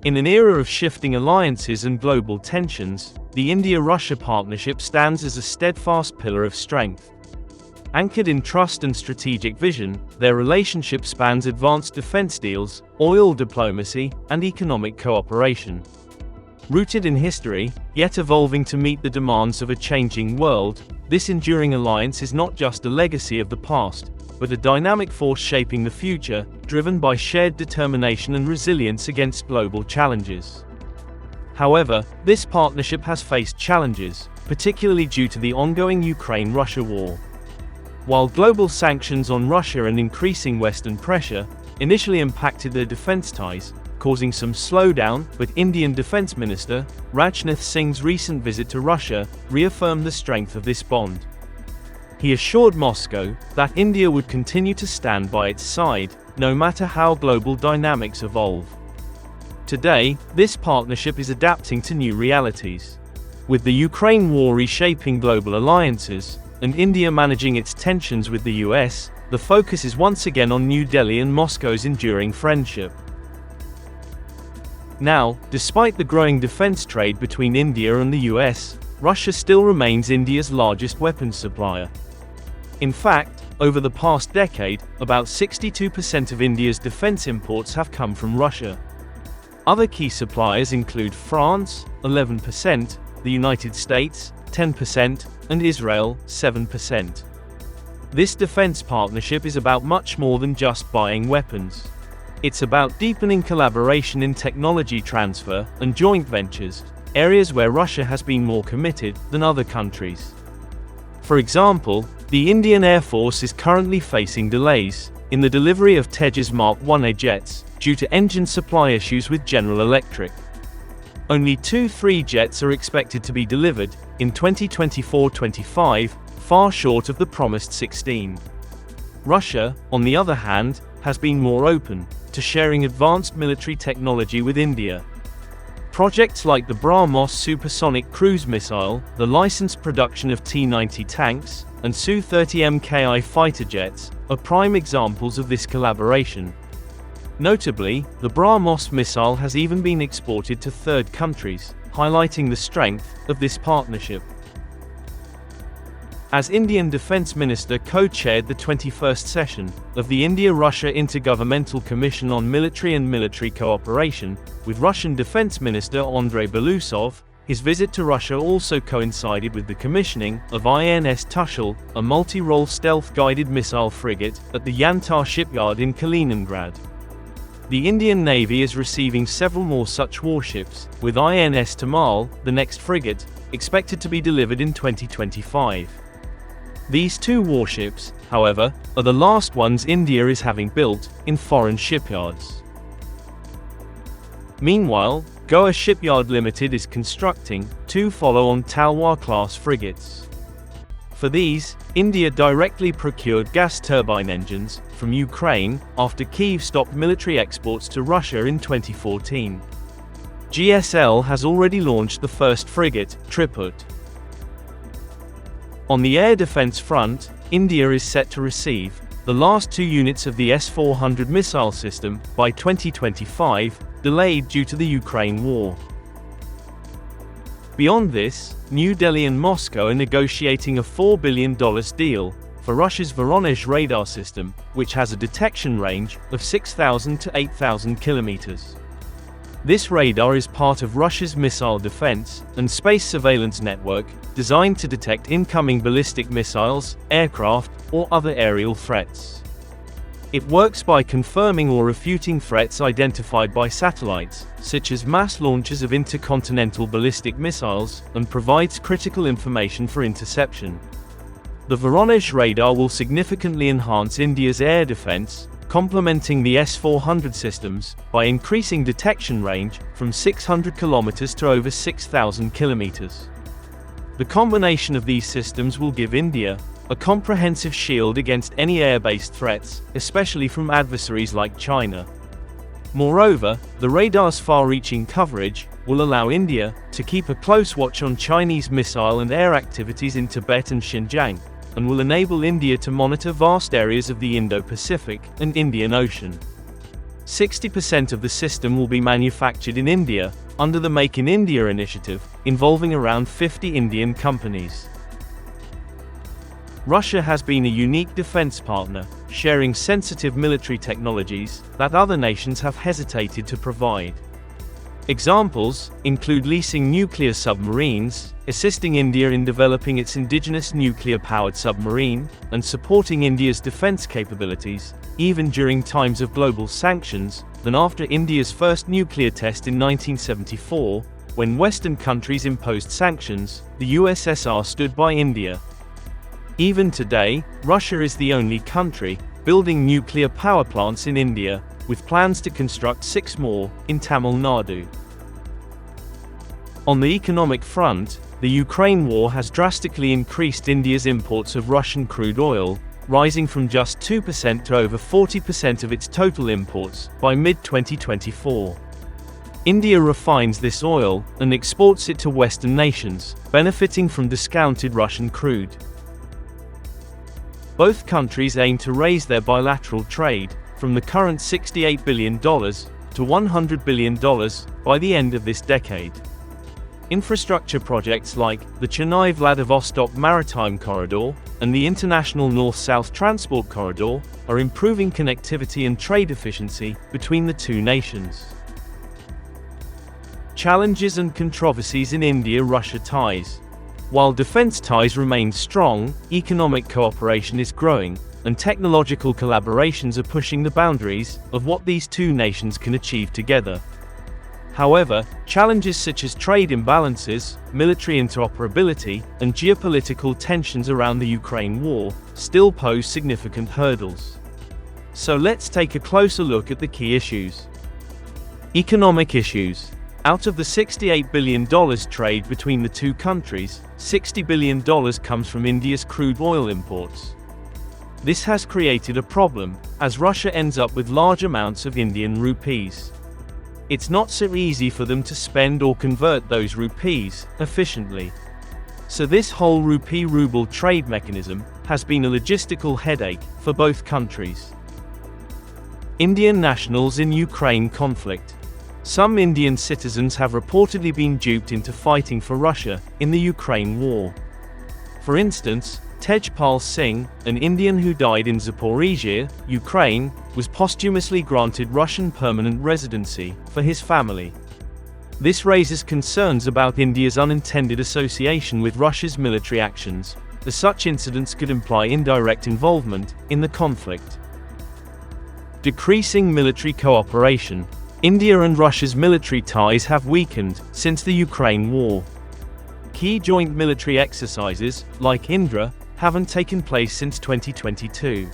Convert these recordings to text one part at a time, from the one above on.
In an era of shifting alliances and global tensions, the India-Russia partnership stands as a steadfast pillar of strength. Anchored in trust and strategic vision, their relationship spans advanced defense deals, oil diplomacy, and economic cooperation. Rooted in history, yet evolving to meet the demands of a changing world, this enduring alliance is not just a legacy of the past, but a dynamic force shaping the future, driven by shared determination and resilience against global challenges. However, this partnership has faced challenges, particularly due to the ongoing Ukraine-Russia war. While global sanctions on Russia and increasing Western pressure initially impacted their defense ties, causing some slowdown, but Indian Defense Minister Rajnath Singh's recent visit to Russia reaffirmed the strength of this bond. He assured Moscow that India would continue to stand by its side, no matter how global dynamics evolve. Today, this partnership is adapting to new realities. With the Ukraine war reshaping global alliances, and India managing its tensions with the US, the focus is once again on New Delhi and Moscow's enduring friendship. Now, despite the growing defense trade between India and the US, Russia still remains India's largest weapons supplier. In fact, over the past decade, about 62% of India's defense imports have come from Russia. Other key suppliers include France, 11%, the United States, 10%, and Israel, 7%. This defense partnership is about much more than just buying weapons. It's about deepening collaboration in technology transfer and joint ventures, areas where Russia has been more committed than other countries. For example, the Indian Air Force is currently facing delays in the delivery of Tejas Mark 1A jets due to engine supply issues with General Electric. Only 2-3 jets are expected to be delivered in 2024-25, far short of the promised 16. Russia, on the other hand, has been more open to sharing advanced military technology with India. Projects like the BrahMos supersonic cruise missile, the licensed production of T-90 tanks, and Su-30 Mki fighter jets are prime examples of this collaboration. Notably, the BrahMos missile has even been exported to third countries, highlighting the strength of this partnership. As Indian Defense Minister co-chaired the 21st session of the India-Russia Intergovernmental Commission on Military and Military Cooperation, with Russian Defense Minister Andrei Belousov, his visit to Russia also coincided with the commissioning of INS Tushel, a multi-role stealth-guided missile frigate, at the Yantar shipyard in Kaliningrad. The Indian Navy is receiving several more such warships, with INS Tamal, the next frigate, expected to be delivered in 2025. These two warships, however, are the last ones India is having built in foreign shipyards. Meanwhile, Goa Shipyard Limited is constructing two follow-on Talwar-class frigates. For these, India directly procured gas turbine engines from Ukraine after Kyiv stopped military exports to Russia in 2014. GSL has already launched the first frigate, Triput. On the air defense front, India is set to receive the last two units of the S-400 missile system by 2025, delayed due to the Ukraine war. Beyond this, New Delhi and Moscow are negotiating a $4 billion deal for Russia's Voronezh radar system, which has a detection range of 6,000 to 8,000 kilometers. This radar is part of Russia's missile defense and space surveillance network, designed to detect incoming ballistic missiles, aircraft, or other aerial threats. It works by confirming or refuting threats identified by satellites, such as mass launches of intercontinental ballistic missiles, and provides critical information for interception. The Voronezh radar will significantly enhance India's air defense, complementing the S-400 systems by increasing detection range from 600 kilometers to over 6,000 kilometers. The combination of these systems will give India a comprehensive shield against any air-based threats, especially from adversaries like China. Moreover, the radar's far-reaching coverage will allow India to keep a close watch on Chinese missile and air activities in Tibet and Xinjiang, and will enable India to monitor vast areas of the Indo-Pacific and Indian Ocean. 60% of the system will be manufactured in India, under the Make in India initiative, involving around 50 Indian companies. Russia has been a unique defense partner, sharing sensitive military technologies that other nations have hesitated to provide. Examples include leasing nuclear submarines, assisting India in developing its indigenous nuclear-powered submarine, and supporting India's defense capabilities, even during times of global sanctions, than after India's first nuclear test in 1974, when Western countries imposed sanctions, the USSR stood by India. Even today, Russia is the only country building nuclear power plants in India, with plans to construct 6 more in Tamil Nadu. On the economic front, the Ukraine war has drastically increased India's imports of Russian crude oil, rising from just 2% to over 40% of its total imports by mid-2024. India refines this oil and exports it to Western nations, benefiting from discounted Russian crude. Both countries aim to raise their bilateral trade from the current $68 billion to $100 billion by the end of this decade. Infrastructure projects like the Chennai-Vladivostok Maritime Corridor and the International North-South Transport Corridor are improving connectivity and trade efficiency between the two nations. Challenges and controversies in India-Russia ties. While defense ties remain strong, economic cooperation is growing, and technological collaborations are pushing the boundaries of what these two nations can achieve together. However, challenges such as trade imbalances, military interoperability, and geopolitical tensions around the Ukraine war still pose significant hurdles. So let's take a closer look at the key issues. Economic issues. Out of the $68 billion trade between the two countries, $60 billion comes from India's crude oil imports. This has created a problem, as Russia ends up with large amounts of Indian rupees. It's not so easy for them to spend or convert those rupees efficiently. So this whole rupee-ruble trade mechanism has been a logistical headache for both countries. Indian nationals in Ukraine conflict. Some Indian citizens have reportedly been duped into fighting for Russia in the Ukraine war. For instance, Tejpal Singh, an Indian who died in Zaporizhzhia, Ukraine, was posthumously granted Russian permanent residency for his family. This raises concerns about India's unintended association with Russia's military actions, as such incidents could imply indirect involvement in the conflict. Decreasing military cooperation. India and Russia's military ties have weakened since the Ukraine war. Key joint military exercises, like Indra, haven't taken place since 2022.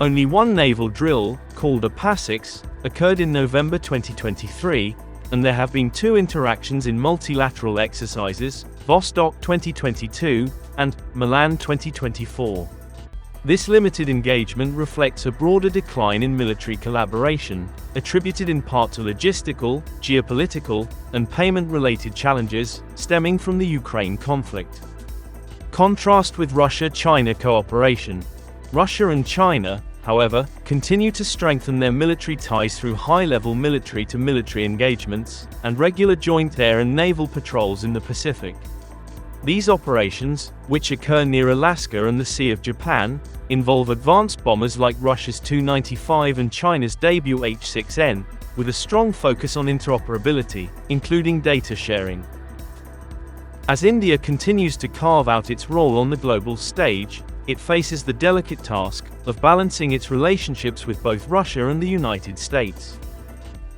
Only one naval drill, called a PASIX, occurred in November 2023, and there have been 2 interactions in multilateral exercises, Vostok 2022 and Milan 2024. This limited engagement reflects a broader decline in military collaboration, attributed in part to logistical, geopolitical, and payment-related challenges stemming from the Ukraine conflict. Contrast with Russia-China cooperation. Russia and China, however, continue to strengthen their military ties through high-level military-to-military engagements and regular joint air and naval patrols in the Pacific. These operations, which occur near Alaska and the Sea of Japan, involve advanced bombers like Russia's Tu-95 and China's debut H-6N, with a strong focus on interoperability, including data sharing. As India continues to carve out its role on the global stage, it faces the delicate task of balancing its relationships with both Russia and the United States.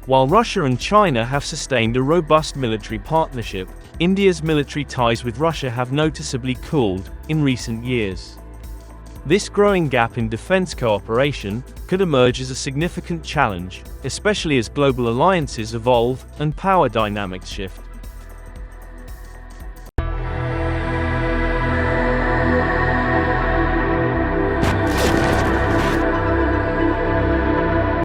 While Russia and China have sustained a robust military partnership, India's military ties with Russia have noticeably cooled in recent years. This growing gap in defense cooperation could emerge as a significant challenge, especially as global alliances evolve and power dynamics shift.